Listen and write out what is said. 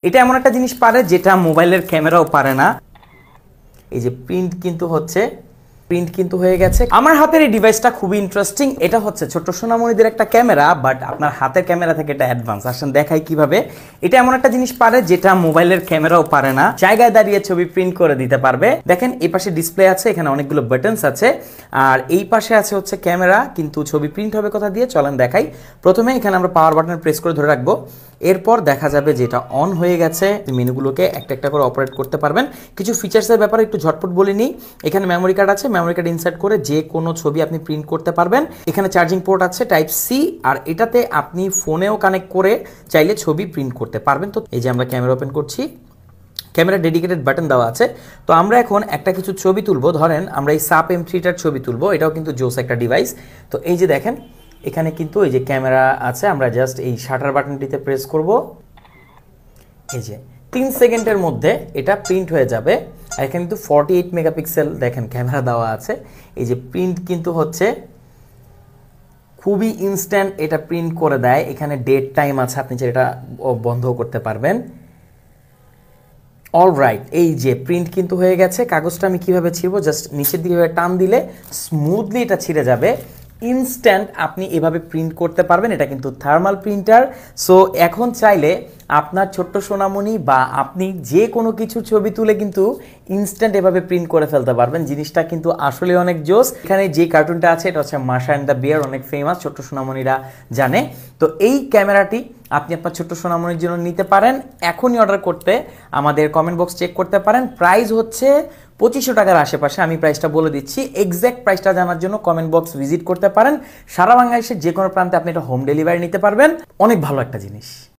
এটা এমন একটা জিনিস পারে যেটা মোবাইলের ক্যামেরাও পারে না। এই যে প্রিন্ট কিন্তু হয়ে গেছে। আমার হাতের এই ডিভাইসটা খুবই ইন্টারেস্টিং। এটা হচ্ছে ছোট্ট সোনামণিদের একটা ক্যামেরা, বাট আপনার হাতের ক্যামেরা থেকে এটা অ্যাডভান্স। আসেন দেখাই কিভাবে। এটা এমন একটা জিনিস পারে যেটা মোবাইলের ক্যামেরাও পারে না। জায়গায় দাঁড়িয়ে ছবি প্রিন্ট করে দিতে পারবে। দেখেন এই পাশে ডিসপ্লে আছে, এখানে অনেকগুলো বাটনস আছে, আর এই পাশে আছে হচ্ছে ক্যামেরা, কিন্তু ছবি প্রিন্ট হবে কোথা দিয়ে চলেন দেখাই। প্রথমে এখানে আমরা পাওয়ার বাটন প্রেস করে ধরে রাখবো, এরপর দেখা যাবে যে এটা অন হয়ে গেছে। মেনুগুলোকে একটা একটা করে অপারেট করতে পারবেন। কিছু ফিচার্সের ব্যাপারে একটু ঝটপট বলে নিই। এখানে মেমোরি কার্ড আছে, মেমোরি কার্ড ইনসার্ট করে যে কোনো ছবি আপনি প্রিন্ট করতে পারবেন। এখানে চার্জিং পোর্ট আছে টাইপ সি, আর এটাতে আপনি ফোনেও কানেক্ট করে চাইলে ছবি প্রিন্ট করতে পারবেন। তো এই যে আমরা ক্যামেরা ওপেন করছি, ক্যামেরা ডেডিকেটেড বাটন দেওয়া আছে। তো আমরা এখন একটা কিছু ছবি তুলবো, ধরেন আমরা এই সাপ M3টার ছবি তুলবো। এটাও কিন্তু জোস একটা ডিভাইস। তো এই যে দেখেন এখানে কিন্তু এই যে ক্যামেরা আছে, আমরা জাস্ট এই শাটার বাটনটিতে প্রেস করব। এই যে 3 সেকেন্ডের মধ্যে এটা প্রিন্ট হয়ে যাবে। আর এখানে কিন্তু 48 মেগাপিক্সেল দেখেন ক্যামেরা দেওয়া আছে। এই যে প্রিন্ট কিন্তু হচ্ছে খুবই ইনস্ট্যান্ট, এটা প্রিন্ট করে দেয়। এখানে ডেট টাইম আছে, আপনি যে এটা বন্ধ করতে পারবেন। অলরাইট, এই যে প্রিন্ট কিন্তু হয়ে গেছে। কাগজটা আমি কিভাবে ছিঁড়বো, জাস্ট নিচের দিকে টান দিলে স্মুথলি এটা ছিঁড়ে যাবে। ইনস্ট্যান্ট আপনি এভাবে প্রিন্ট করতে পারবেন। এটা কিন্তু থার্মাল প্রিন্টার। সো এখন চাইলে আপনার ছোট্ট সোনামণি বা আপনি যে কোনো কিছু ছবি তুলে কিন্তু ইনস্ট্যান্ট এভাবে প্রিন্ট করে ফেলতে পারবেন। জিনিসটা কিন্তু আসলে অনেক জোস। এখানে যে কার্টুনটা আছে এটা হচ্ছে মাশা অ্যান্ড দ্য বিয়ার, অনেক ফেমাস, ছোট্ট সোনামণিরা জানে। তো এই ক্যামেরাটি আপনি আপনার ছোট্ট সোনামণির জন্য নিতে পারেন। এখনই অর্ডার করতে আমাদের কমেন্ট বক্স চেক করতে পারেন। প্রাইস হচ্ছে 2500 টাকার আশেপাশে। আমি প্রাইসটা বলে দিচ্ছি। এক্স্যাক্ট প্রাইসটা জানার জন্য কমেন্ট বক্স ভিজিট করতে পারেন। সারা বাংলাদেশের যে কোনো প্রান্তে আপনি এটা হোম ডেলিভারি নিতে পারবেন। অনেক ভালো একটা জিনিস।